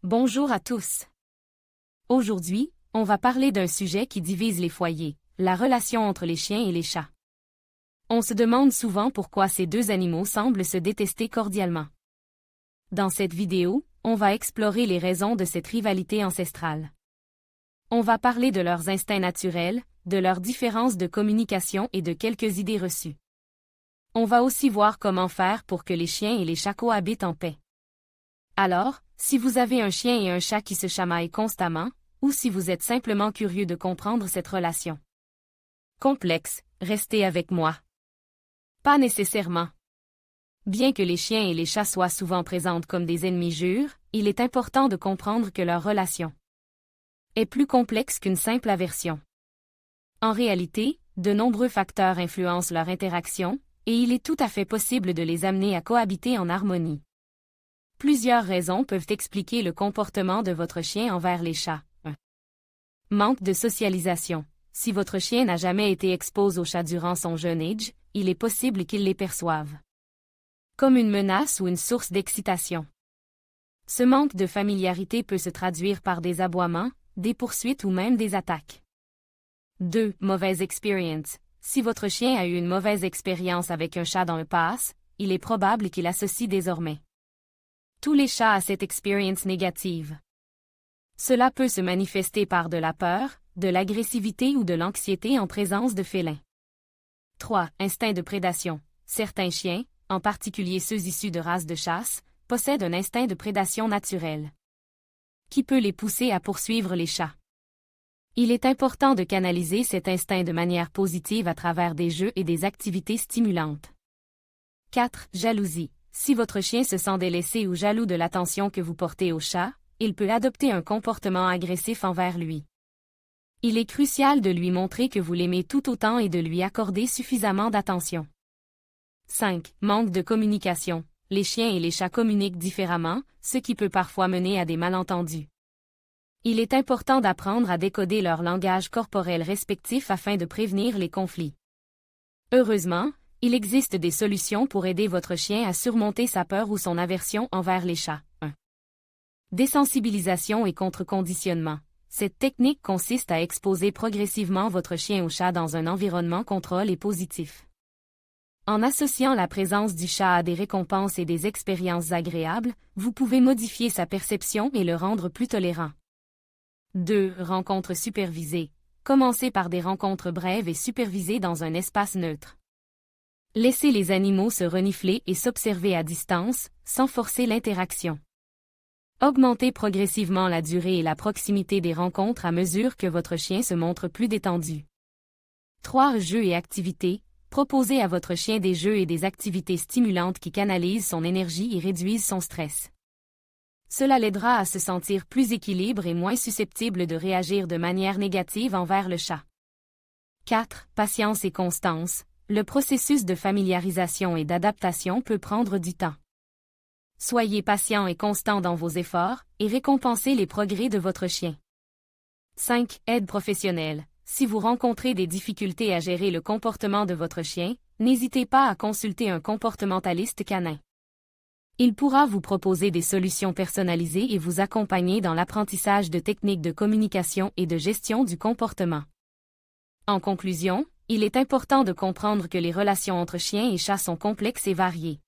Bonjour à tous. Aujourd'hui, on va parler d'un sujet qui divise les foyers, la relation entre les chiens et les chats. On se demande souvent pourquoi ces deux animaux semblent se détester cordialement. Dans cette vidéo, on va explorer les raisons de cette rivalité ancestrale. On va parler de leurs instincts naturels, de leurs différences de communication et de quelques idées reçues. On va aussi voir comment faire pour que les chiens et les chats cohabitent en paix. Alors, si vous avez un chien et un chat qui se chamaillent constamment, ou si vous êtes simplement curieux de comprendre cette relation complexe, restez avec moi. Pas nécessairement. Bien que les chiens et les chats soient souvent présents comme des ennemis jures, il est important de comprendre que leur relation est plus complexe qu'une simple aversion. En réalité, de nombreux facteurs influencent leur interaction, et il est tout à fait possible de les amener à cohabiter en harmonie. Plusieurs raisons peuvent expliquer le comportement de votre chien envers les chats. 1. Manque de socialisation. Si votre chien n'a jamais été exposé aux chats durant son jeune âge, il est possible qu'il les perçoive comme une menace ou une source d'excitation. Ce manque de familiarité peut se traduire par des aboiements, des poursuites ou même des attaques. 2. Mauvaise expérience. Si votre chien a eu une mauvaise expérience avec un chat dans le passé, il est probable qu'il associe désormais tous les chats à cette expérience négative. Cela peut se manifester par de la peur, de l'agressivité ou de l'anxiété en présence de félins. 3. Instinct de prédation. Certains chiens, en particulier ceux issus de races de chasse, possèdent un instinct de prédation naturel qui peut les pousser à poursuivre les chats. Il est important de canaliser cet instinct de manière positive à travers des jeux et des activités stimulantes. 4. Jalousie. Si votre chien se sent délaissé ou jaloux de l'attention que vous portez au chat, il peut adopter un comportement agressif envers lui. Il est crucial de lui montrer que vous l'aimez tout autant et de lui accorder suffisamment d'attention. 5. Manque de communication. Les chiens et les chats communiquent différemment, ce qui peut parfois mener à des malentendus. Il est important d'apprendre à décoder leur langage corporel respectif afin de prévenir les conflits. Heureusement, il existe des solutions pour aider votre chien à surmonter sa peur ou son aversion envers les chats. 1. Désensibilisation et contre-conditionnement. Cette technique consiste à exposer progressivement votre chien au chat dans un environnement contrôlé et positif. En associant la présence du chat à des récompenses et des expériences agréables, vous pouvez modifier sa perception et le rendre plus tolérant. 2. Rencontres supervisées. Commencez par des rencontres brèves et supervisées dans un espace neutre. Laissez les animaux se renifler et s'observer à distance, sans forcer l'interaction. Augmentez progressivement la durée et la proximité des rencontres à mesure que votre chien se montre plus détendu. 3. Jeux et activités. Proposez à votre chien des jeux et des activités stimulantes qui canalisent son énergie et réduisent son stress. Cela l'aidera à se sentir plus équilibré et moins susceptible de réagir de manière négative envers le chat. 4. Patience et constance. Le processus de familiarisation et d'adaptation peut prendre du temps. Soyez patient et constant dans vos efforts, et récompensez les progrès de votre chien. 5. Aide professionnelle. Si vous rencontrez des difficultés à gérer le comportement de votre chien, n'hésitez pas à consulter un comportementaliste canin. Il pourra vous proposer des solutions personnalisées et vous accompagner dans l'apprentissage de techniques de communication et de gestion du comportement. En conclusion, il est important de comprendre que les relations entre chiens et chats sont complexes et variées.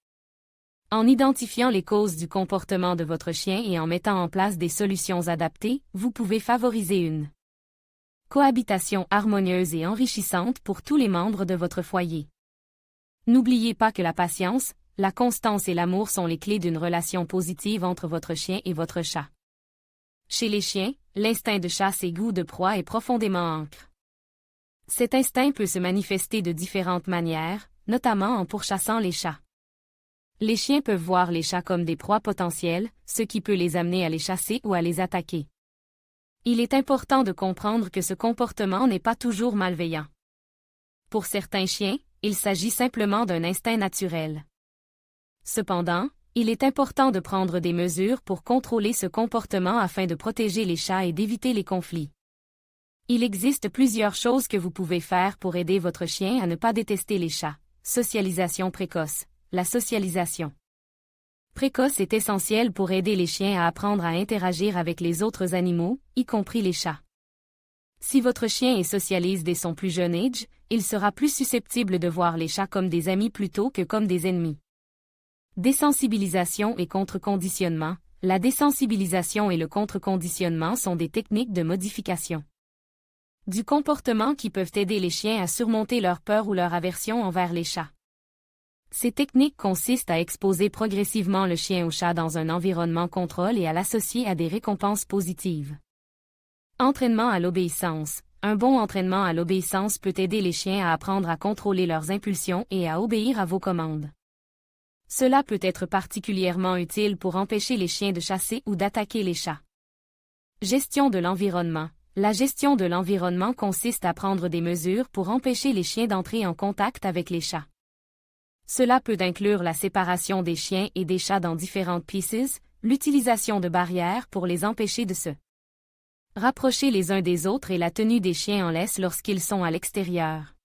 En identifiant les causes du comportement de votre chien et en mettant en place des solutions adaptées, vous pouvez favoriser une cohabitation harmonieuse et enrichissante pour tous les membres de votre foyer. N'oubliez pas que la patience, la constance et l'amour sont les clés d'une relation positive entre votre chien et votre chat. Chez les chiens, l'instinct de chasse et goût de proie est profondément ancré. Cet instinct peut se manifester de différentes manières, notamment en pourchassant les chats. Les chiens peuvent voir les chats comme des proies potentielles, ce qui peut les amener à les chasser ou à les attaquer. Il est important de comprendre que ce comportement n'est pas toujours malveillant. Pour certains chiens, il s'agit simplement d'un instinct naturel. Cependant, il est important de prendre des mesures pour contrôler ce comportement afin de protéger les chats et d'éviter les conflits. Il existe plusieurs choses que vous pouvez faire pour aider votre chien à ne pas détester les chats. Socialisation précoce. La socialisation Précoce est essentielle pour aider les chiens à apprendre à interagir avec les autres animaux, y compris les chats. Si votre chien et socialise dès son plus jeune âge, il sera plus susceptible de voir les chats comme des amis plutôt que comme des ennemis. Désensibilisation et contre-conditionnement. La désensibilisation et le contre-conditionnement sont des techniques de modification du comportement qui peuvent aider les chiens à surmonter leur peur ou leur aversion envers les chats. Ces techniques consistent à exposer progressivement le chien au chat dans un environnement contrôle et à l'associer à des récompenses positives. Entraînement à l'obéissance. Un bon entraînement à l'obéissance peut aider les chiens à apprendre à contrôler leurs impulsions et à obéir à vos commandes. Cela peut être particulièrement utile pour empêcher les chiens de chasser ou d'attaquer les chats. Gestion de l'environnement. La gestion de l'environnement consiste à prendre des mesures pour empêcher les chiens d'entrer en contact avec les chats. Cela peut inclure la séparation des chiens et des chats dans différentes pieces, l'utilisation de barrières pour les empêcher de se rapprocher les uns des autres et la tenue des chiens en laisse lorsqu'ils sont à l'extérieur.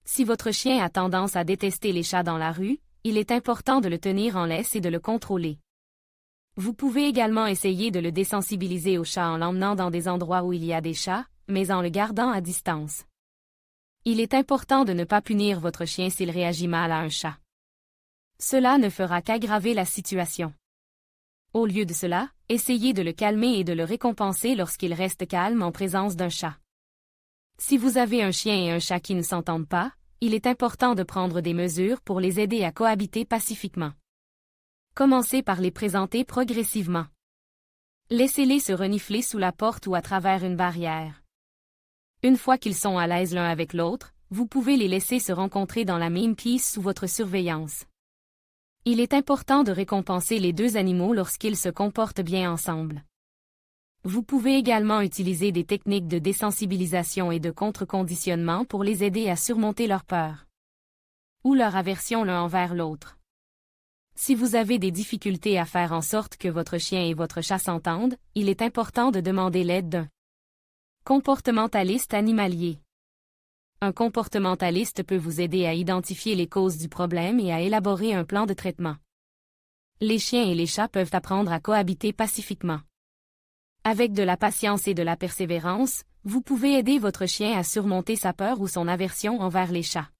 Si votre chien a tendance à détester les chats dans la rue, il est important de le tenir en laisse et de le contrôler. Vous pouvez également essayer de le désensibiliser aux chats en l'emmenant dans des endroits où il y a des chats, mais en le gardant à distance. Il est important de ne pas punir votre chien s'il réagit mal à un chat. Cela ne fera qu'aggraver la situation. Au lieu de cela, essayez de le calmer et de le récompenser lorsqu'il reste calme en présence d'un chat. Si vous avez un chien et un chat qui ne s'entendent pas, il est important de prendre des mesures pour les aider à cohabiter pacifiquement. Commencez par les présenter progressivement. Laissez-les se renifler sous la porte ou à travers une barrière. Une fois qu'ils sont à l'aise l'un avec l'autre, vous pouvez les laisser se rencontrer dans la même pièce sous votre surveillance. Il est important de récompenser les deux animaux lorsqu'ils se comportent bien ensemble. Vous pouvez également utiliser des techniques de désensibilisation et de contre-conditionnement pour les aider à surmonter leur peur ou leur aversion l'un envers l'autre. Si vous avez des difficultés à faire en sorte que votre chien et votre chat s'entendent, il est important de demander l'aide d'un comportementaliste animalier. Un comportementaliste peut vous aider à identifier les causes du problème et à élaborer un plan de traitement. Les chiens et les chats peuvent apprendre à cohabiter pacifiquement. Avec de la patience et de la persévérance, vous pouvez aider votre chien à surmonter sa peur ou son aversion envers les chats.